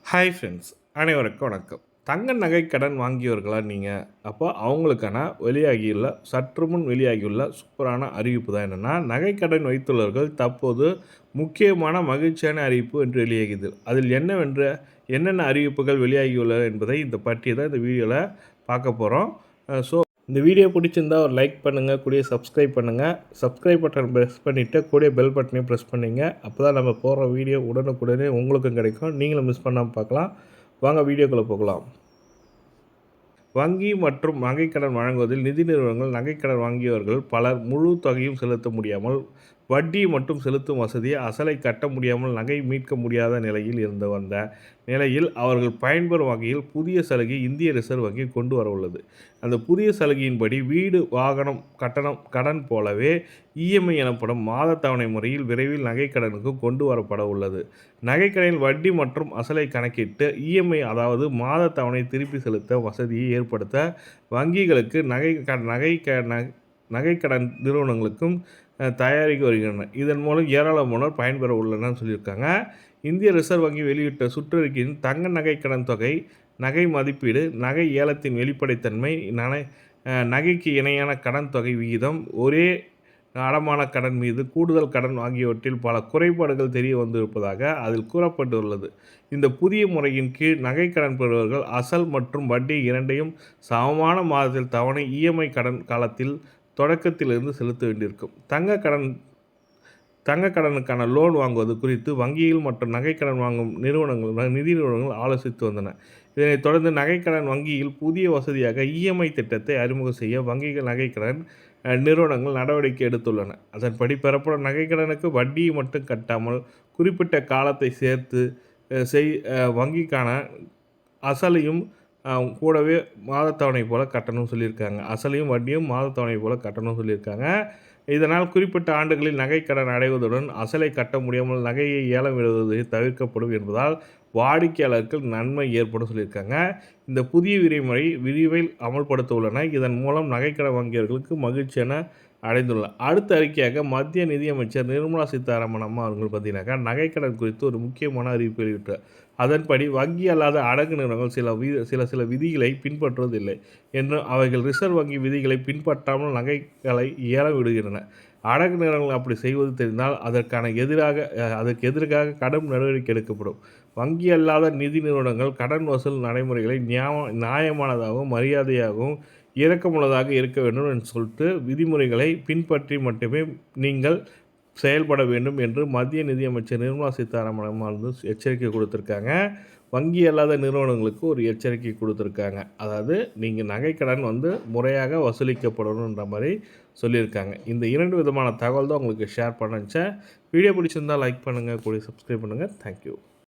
Hi friends, அனைவருக்கும் வணக்கம். தங்க நகை கடன் வாங்கியவர்களா நீங்கள்? அப்போ அவங்களுக்கான வெளியாகியுள்ள சற்று முன் வெளியாகியுள்ள சூப்பரான அறிவிப்பு தான் என்னென்னா, நகை கடன் வைத்துள்ளவர்கள் தற்போது முக்கியமான மகிழ்ச்சியான அறிவிப்பு என்று வெளியாகியது. அதில் என்னென்ன அறிவிப்புகள் வெளியாகியுள்ளன என்பதை இந்த பற்றி தான் இந்த வீடியோவில் பார்க்க போகிறோம். ஸோ இந்த வீடியோ பிடிச்சிருந்தா ஒரு லைக் பண்ணுங்கள், கூடிய சப்ஸ்கிரைப் பண்ணுங்கள். சப்ஸ்கிரைப் பட்டன் ப்ரெஸ் பண்ணிவிட்டு கூடிய பெல் பட்டனையும் ப்ரெஸ் பண்ணிங்க. அப்போ தான் நம்ம போடுற வீடியோ உடனுக்குடனே உங்களுக்கும் கிடைக்கும். நீங்களும் மிஸ் பண்ணாமல் பார்க்கலாம். வாங்க வீடியோக்குள்ளே போகலாம். வங்கி மற்றும் நகைக்கடன் வழங்குவதில் நிதி நிறுவனங்கள் நகைக்கடன் வாங்கியவர்கள் பலர் முழு தொகையும் செலுத்த முடியாமல் வட்டி மட்டும் செலுத்தும் வசதியை அசலை கட்ட முடியாமல் நகை மீட்க முடியாத நிலையில் இருந்து வந்த நிலையில் அவர்கள் பயன்பெறும் வகையில் புதிய சலுகை இந்திய ரிசர்வ் வங்கி கொண்டு வர உள்ளது. அந்த புதிய சலுகையின்படி வீடு வாகனம் கடன் போலவே இஎம்ஐ எனப்படும் மாத தவணை முறையில் விரைவில் நகைக்கடனுக்கு கொண்டு வரப்பட உள்ளது. நகைக்கடனில் வட்டி மற்றும் அசலை கணக்கிட்டு இஎம்ஐ அதாவது மாத தவணை திருப்பி செலுத்த வசதியை ஏற்படுத்த வங்கிகளுக்கு நகைக்கடன் நிறுவனங்களுக்கும் தயாரிக்க வருகின்றன. இதன் மூலம் ஏராளமானோர் பயன்பெற உள்ளனர்னு சொல்லியிருக்காங்க. இந்திய ரிசர்வ் வங்கி வெளியிட்ட சுற்றறிக்கையின் தங்க நகை கடன் தொகை, நகை மதிப்பீடு, நகை ஏலத்தின் வெளிப்படைத்தன்மை, நகைக்கு இணையான கடன் தொகை விகிதம், ஒரே அடமான கடன் மீது கூடுதல் கடன் ஆகியவற்றில் பல குறைபாடுகள் தெரிய வந்திருப்பதாக அதில் கூறப்பட்டுள்ளது. இந்த புதிய முறையின் கீழ் நகை கடன் பெறுபவர்கள் அசல் மற்றும் வட்டி இரண்டையும் சமமான மாதத்தில் தவணை இஎம்ஐ கடன் காலத்தில் தொடக்கத்திலிருந்து செலுத்த வேண்டியிருக்கும். தங்க கடனுக்கான லோன் வாங்குவது குறித்து வங்கியில் மற்றும் நகைக்கடன் வாங்கும் நிதி நிறுவனங்கள் ஆலோசித்து வந்தன. இதனைத் தொடர்ந்து நகைக்கடன் வங்கியில் புதிய வசதியாக இஎம்ஐ திட்டத்தை அறிமுகம் செய்ய வங்கிகள் நகைக்கடன் நிறுவனங்கள் நடவடிக்கை எடுத்துள்ளன. அதன்படி பெறப்படும் நகைக்கடனுக்கு வட்டியை மட்டும் கட்டாமல் குறிப்பிட்ட காலத்தை சேர்த்து வங்கிக்கான அசலையும் கூடவே மாதத்தவணை போல் கட்டணும்னு சொல்லியிருக்காங்க. அசலையும் வட்டியும் மாதத்தவணை போல் கட்டணும்னு சொல்லியிருக்காங்க. இதனால் குறிப்பிட்ட ஆண்டுகளில் நகைக்கடன் அடைவதுடன் அசலை கட்ட முடியாமல் நகையை ஏலம் விடுவது தவிர்க்கப்படும் என்பதால் வாடிக்கையாளருக்கு நன்மை ஏற்படும் சொல்லியிருக்காங்க. இந்த புதிய விதிமுறை விரிவில் அமல்படுத்த உள்ளன. இதன் மூலம் நகைக்கடன் வங்கியவர்களுக்கு மகிழ்ச்சியான அடைந்துள்ளார். அடுத்த அறிக்கையாக மத்திய நிதியமைச்சர் நிர்மலா சீதாராமன் அம்மா அவர்கள் பார்த்தீங்கன்னாக்கா நகைக்கடன் குறித்து ஒரு முக்கியமான அறிவிப்பு வெளியிட்டார். அதன்படி வங்கி அல்லாத அடகு நிறுவனங்கள் சில விதிகளை பின்பற்றுவதில்லை என்றும் அவைகள் ரிசர்வ் வங்கி விதிகளை பின்பற்றாமல் நகைகளை ஏலம் விடுகின்றன. அடகு நிறுவனங்கள் அப்படி செய்வது தெரிந்தால் அதற்கு எதிராக கடும் நடவடிக்கை எடுக்கப்படும். வங்கி அல்லாத நிதி நிறுவனங்கள் கடன் வசூல் நடைமுறைகளை நியாயமானதாகவும் மரியாதையாகவும் இரக்கமுள்ளதாக இருக்க வேண்டும் என்று சொல்லிட்டு விதிமுறைகளை பின்பற்றி மட்டுமே நீங்கள் செயல்பட வேண்டும் என்று மத்திய நிதியமைச்சர் நிர்மலா சீதாராமன் எச்சரிக்கை கொடுத்துருக்காங்க. வங்கி அல்லாத நிறுவனங்களுக்கு ஒரு எச்சரிக்கை கொடுத்துருக்காங்க. அதாவது நீங்கள் நகைக்கடன் முறையாக வசூலிக்கப்படணுன்ற மாதிரி சொல்லியிருக்காங்க. இந்த 2 விதமான தகவல் தான் உங்களுக்கு ஷேர் பண்ண நினச்சேன். வீடியோ பிடிச்சிருந்தால் லைக் பண்ணுங்கள், கூட சப்ஸ்கிரைப் பண்ணுங்கள். தேங்க்யூ.